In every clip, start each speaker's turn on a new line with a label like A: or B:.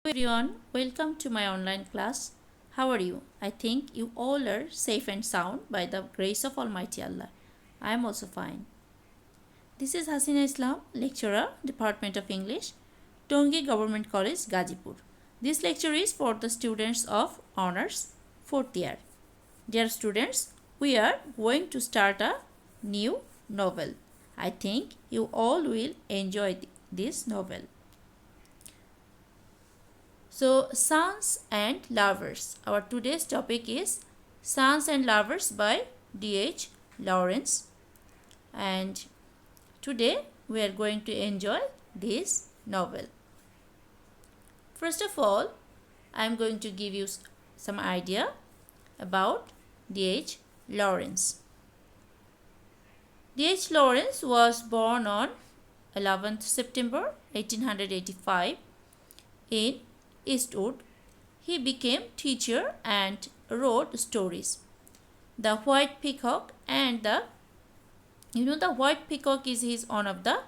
A: everyone, welcome to my online class. How are you? I think you all are safe and sound by the grace of Almighty Allah. I am also fine. This is Hasina Islam, lecturer, Department of English, Tongi Government College, Gazipur. This lecture is for the students of Honours 4th year. Dear students, we are going to start a new novel. I think you all will enjoy this novel. So, Sons and Lovers. Our today's topic is Sons and Lovers by D.H. Lawrence. And today we are going to enjoy this novel. First of all, I am going to give you some idea about D.H. Lawrence. D.H. Lawrence was born on 11th September 1885 in Eastwood. He became teacher and wrote stories. The White Peacock and the White Peacock is one of the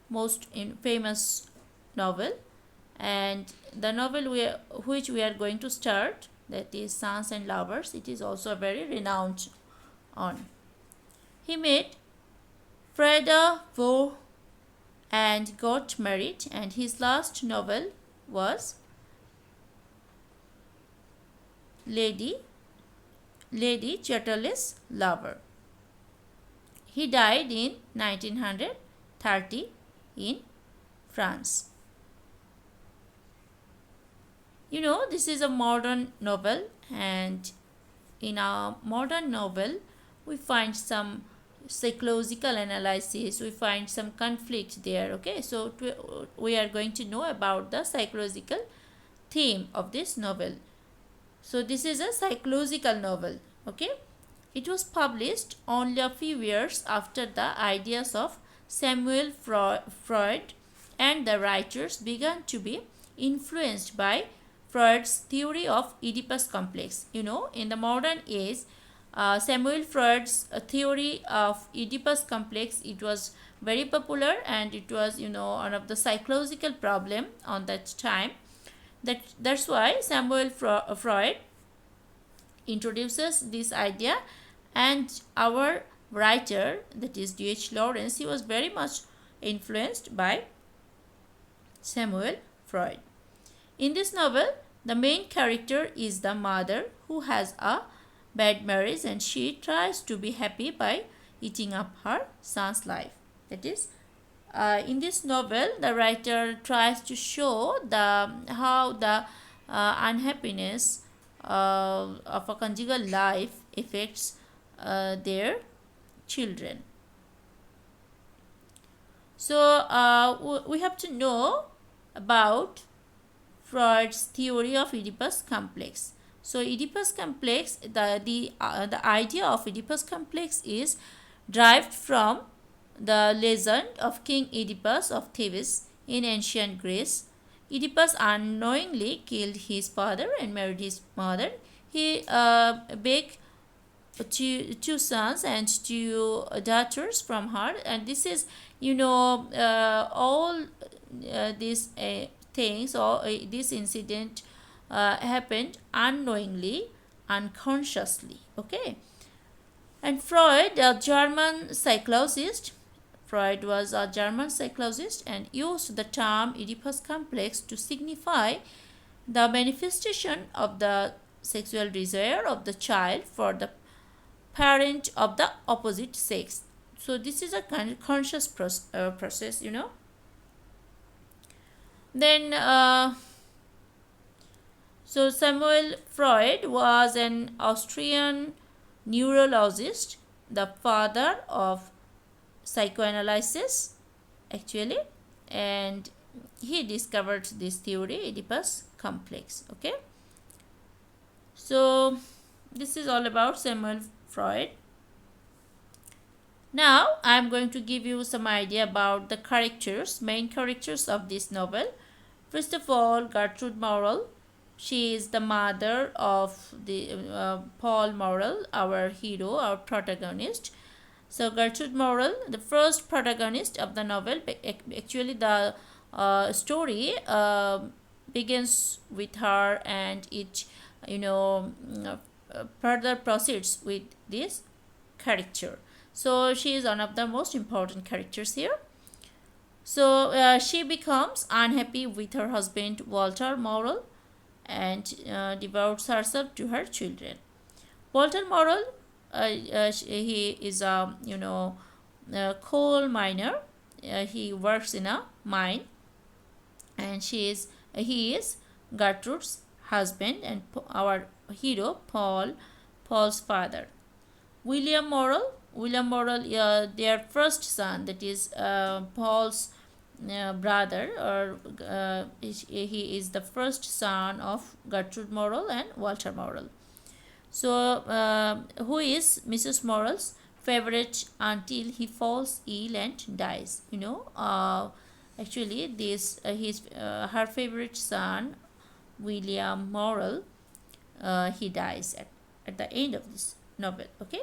A: most famous novel, and the novel which we are going to start, that is Sons and Lovers, it is also a very renowned one. He met Freda Vaux and got married, and his last novel was Lady Chatterley's Lover. He died in 1930 in France. This is a modern novel, and in a modern novel we find some psychological analysis, we find some conflict there. Okay, so we are going to know about the psychological theme of this novel. So this is a psychological novel. Okay, it was published only a few years after the ideas of Samuel Freud and the writers began to be influenced by Freud's theory of Oedipus complex. In the modern age, Samuel Freud's theory of Oedipus complex, it was very popular, and it was one of the psychological problem on that time. That's why Samuel Freud introduces this idea, and our writer, that is D.H. Lawrence, he was very much influenced by Samuel Freud. In this novel, the main character is the mother who has a bad marriage, and she tries to be happy by eating up her son's life. That is, in this novel, the writer tries to show how the unhappiness of a conjugal life affects their children. So we have to know about Freud's theory of Oedipus complex. So Oedipus complex, the idea of Oedipus complex is derived from the legend of King Oedipus of Thebes in ancient Greece. Oedipus unknowingly killed his father and married his mother. He begged two sons and two daughters from her, and this is all these things, or this incident happened unknowingly, unconsciously. Okay, and Freud was a German psychologist and used the term Oedipus complex to signify the manifestation of the sexual desire of the child for the parent of the opposite sex. So this is a conscious process. Then so Samuel Freud was an Austrian neurologist, the father of psychoanalysis actually, and he discovered this theory, Oedipus complex. Okay, so this is all about Samuel Freud. Now I am going to give you some idea about the main characters of this novel. First of all, Gertrude Morrell. She is the mother of the Paul Morrell, our hero, our protagonist. So Gertrude Morrell, the first protagonist of the novel, actually the story begins with her, and it you know further proceeds with this character. So she is one of the most important characters here. So she becomes unhappy with her husband Walter Morrell, and devotes herself to her children. Walter Morrell, he is a coal miner. He works in a mine, and he is Gertrude's husband and our hero Paul's father. William Morrell, their first son, that is Paul's brother, or he is the first son of Gertrude Morrell and Walter Morrell. So, who is Mrs. Morrell's favorite until he falls ill and dies? Actually, this his her favorite son, William Morrell, he dies at the end of this novel. Okay,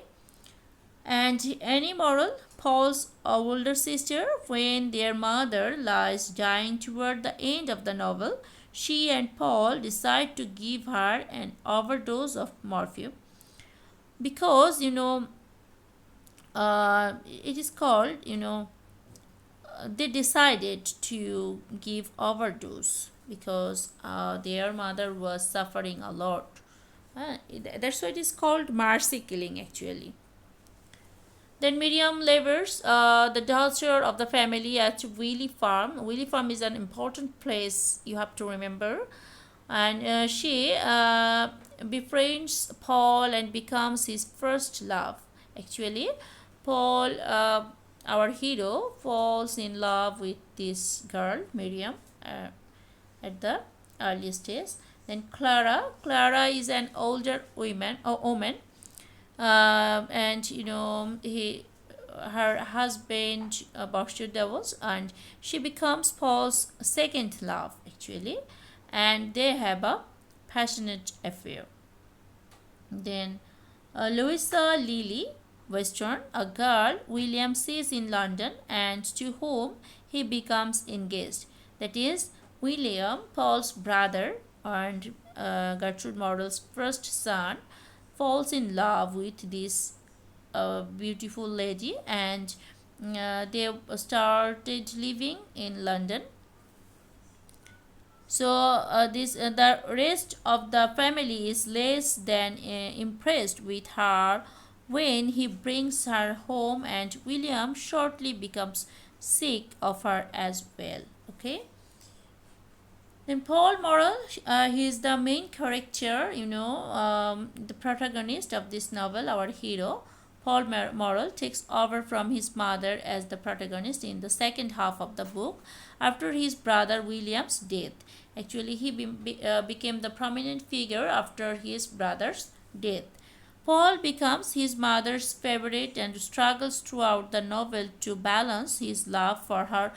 A: and Annie Morrell, Paul's older sister, when their mother lies dying toward the end of the novel, she and Paul decide to give her an overdose of morphine because it is called they decided to give overdose because their mother was suffering a lot. That's why it is called mercy killing actually. Then Miriam labors, the daughter of the family at Wheelie Farm. Wheelie Farm is an important place you have to remember. And she befriends Paul and becomes his first love. Actually, Paul, our hero, falls in love with this girl, Miriam, at the early stage. Then Clara is an older woman, and her husband Boston Devils, and she becomes Paul's second love actually, and they have a passionate affair. Then Louisa Lily Weston, a girl William sees in London and to whom he becomes engaged. That is William, Paul's brother and Gertrude Morrell's first son, falls in love with this beautiful lady, and they started living in London. So the rest of the family is less than impressed with her when he brings her home, and William shortly becomes sick of her as well. Okay. Then Paul Morrell, he is the main character, the protagonist of this novel, our hero. Paul Morrell takes over from his mother as the protagonist in the second half of the book after his brother William's death. Actually, he became the prominent figure after his brother's death. Paul becomes his mother's favorite and struggles throughout the novel to balance his love for her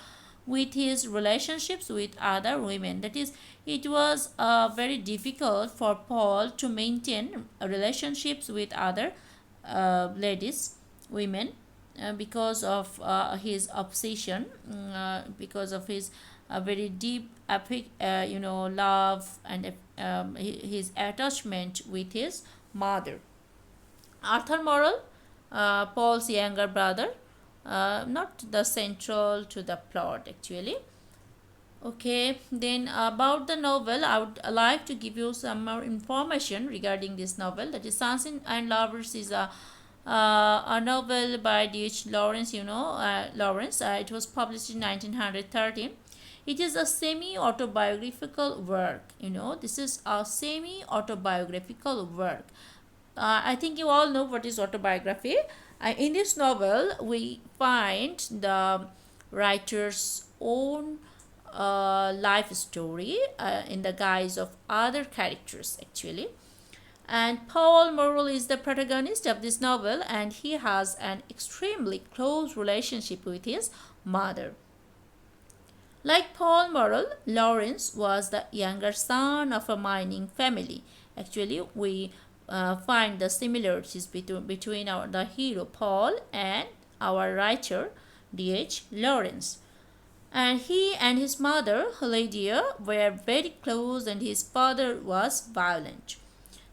A: with his relationships with other women. That is, it was very difficult for Paul to maintain relationships with other women, because of his obsession, because of his very deep love and his attachment with his mother. Arthur Morrell, Paul's younger brother, not the central to the plot actually. Okay, then about the novel, I would like to give you some more information regarding this novel. That is, Sons and Lovers is a novel by D.H. Lawrence. Lawrence. It was published in 1913. It is a semi-autobiographical work. This is a semi-autobiographical work. I think you all know what is autobiography. In this novel, we find the writer's own life story in the guise of other characters actually. And Paul Morrell is the protagonist of this novel, and he has an extremely close relationship with his mother. Like Paul Morrell, Lawrence was the younger son of a mining family. Actually, we find the similarities between the hero Paul and our writer D.H. Lawrence. And he and his mother, Lydia, were very close, and his father was violent.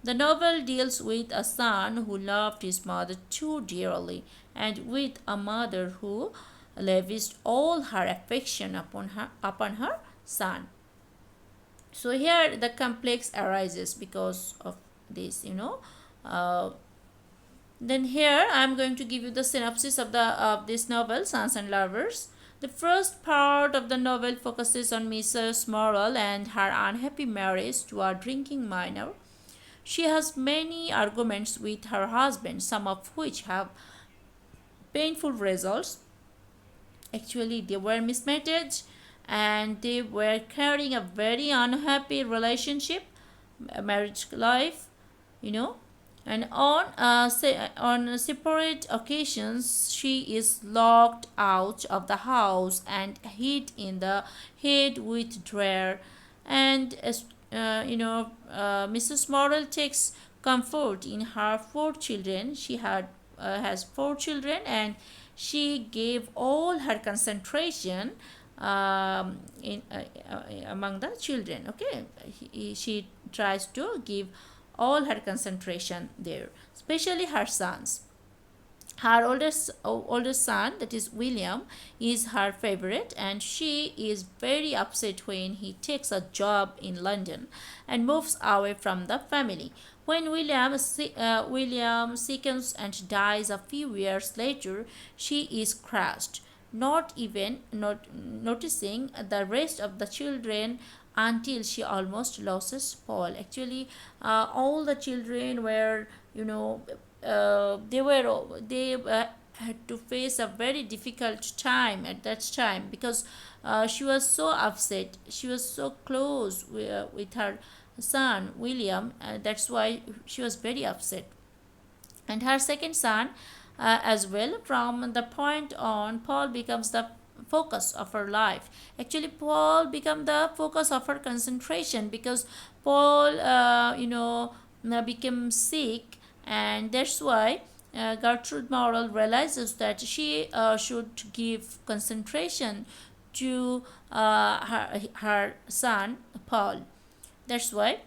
A: The novel deals with a son who loved his mother too dearly, and with a mother who lavished all her affection upon her son. So here the complex arises because of this. Uh, then here I am going to give you the synopsis of this novel, Sons and Lovers. The first part of the novel focuses on Mrs. Morrel and her unhappy marriage to a drinking minor. She has many arguments with her husband, some of which have painful results. Actually, they were mismated and they were carrying a very unhappy relationship, marriage life, you know. And on separate occasions, she is locked out of the house and hit in the head with dread. And Mrs. Morrel takes comfort in her four children. She has four children, and she gave all her concentration among the children. Okay, she tries to give all her concentration there, especially her sons. Her oldest son, that is William, is her favorite, and she is very upset when he takes a job in London and moves away from the family. When William sickens and dies a few years later, she is crushed, not noticing the rest of the children until she almost loses Paul. Actually, all the children were, they had to face a very difficult time at that time, because she was so upset. She was so close with her son William. That's why she was very upset. And her second son, as well. From the point on, Paul becomes the focus of her life. Actually, Paul became the focus of her concentration, because Paul became sick, and that's why Gertrude Morrel realizes that she should give concentration to her son Paul. That's why,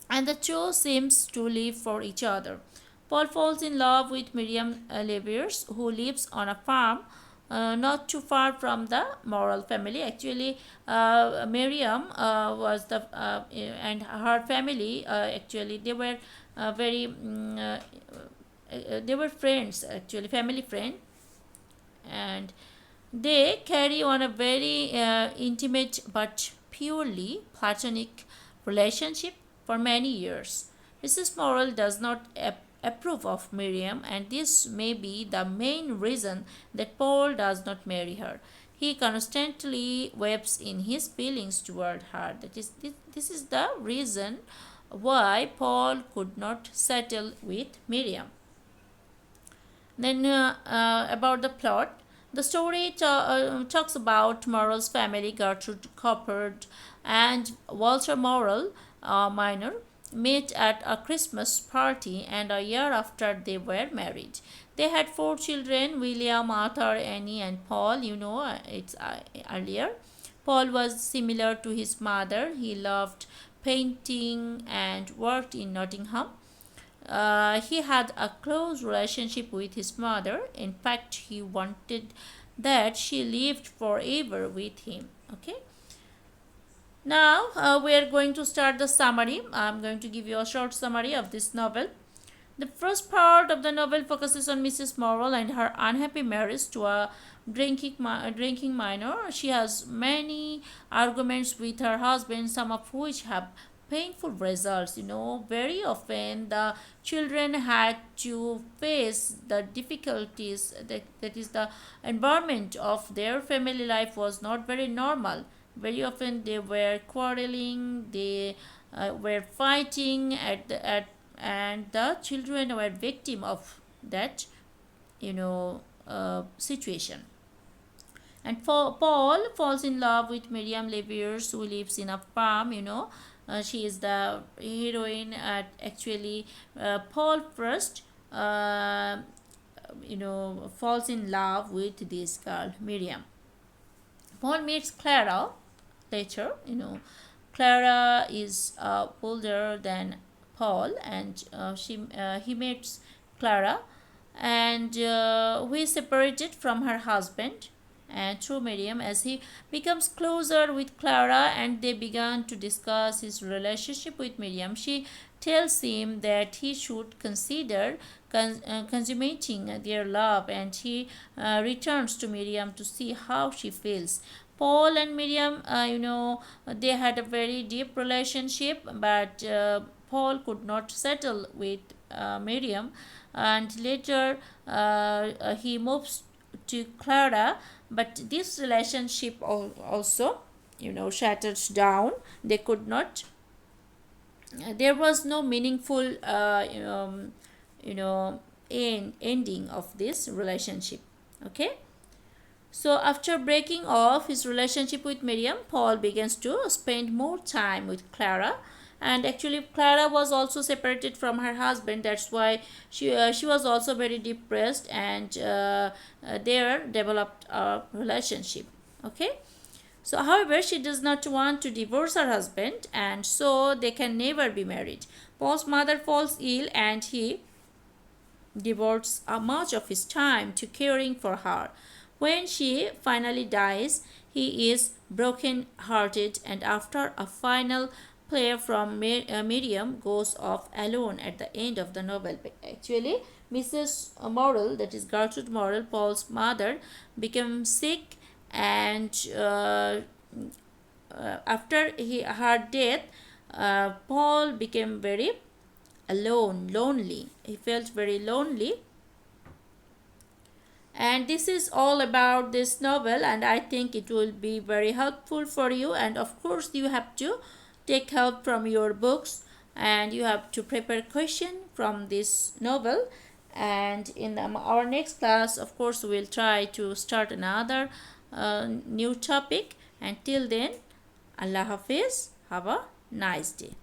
A: and the two seems to live for each other. Paul falls in love with Miriam Leviers, who lives on a farm not too far from the Morrel family. Actually, Miriam was the and her family. Actually, they were they were friends. Actually, family friend, and they carry on a very intimate but purely platonic relationship for many years. Mrs. Morrel does not approve of Miriam, and this may be the main reason that Paul does not marry her. He constantly weeps in his feelings toward her. This is the reason why Paul could not settle with Miriam. Then about the plot, the story talks about Morrel's family. Gertrude Coppard and Walter Morrel, minor, met at a Christmas party, and a year after they were married. They had four children: William, Arthur, Annie, and Paul. It's earlier. Paul was similar to his mother. He loved painting and worked in Nottingham. He had a close relationship with his mother. In fact, he wanted that she lived forever with him. Okay. Now we are going to start the summary. I'm going to give you a short summary of this novel. The first part of the novel focuses on Mrs. Morrel and her unhappy marriage to a drinking minor. She has many arguments with her husband, some of which have painful results. Very often the children had to face the difficulties, that is, the environment of their family life was not very normal. Very often they were quarreling, they were fighting and the children were victim of that situation. And Paul falls in love with Miriam Leviers, who lives in a farm. She is the heroine. Actually, Paul first falls in love with this girl Miriam. Paul meets Clara later. Clara is older than Paul, and he meets Clara, and who is separated from her husband, and through Miriam, as he becomes closer with Clara and they began to discuss his relationship with Miriam. She tells him that he should consider consummating their love, and he returns to Miriam to see how she feels. Paul and Miriam, they had a very deep relationship, but Paul could not settle with Miriam, and later he moves to Clara, but this relationship also, shatters down. They could not. There was no meaningful, you know, ending of this relationship. Okay. So, after breaking off his relationship with Miriam, Paul begins to spend more time with Clara. And actually, Clara was also separated from her husband. That's why she was also very depressed, and there developed a relationship. Okay. So, however, she does not want to divorce her husband, and so they can never be married. Paul's mother falls ill, and he devotes much of his time to caring for her. When she finally dies, he is broken hearted, and after a final prayer from Miriam, goes off alone at the end of the novel. Actually, Mrs. Morrell, that is Gertrude Morrell, Paul's mother, became sick, and after her death, Paul became very lonely. He felt very lonely, and this is all about this novel, and I think it will be very helpful for you. And of course, you have to take help from your books, and you have to prepare question from this novel. And in our next class, of course, we'll try to start another new topic. Until then, Allah Hafiz, have a nice day.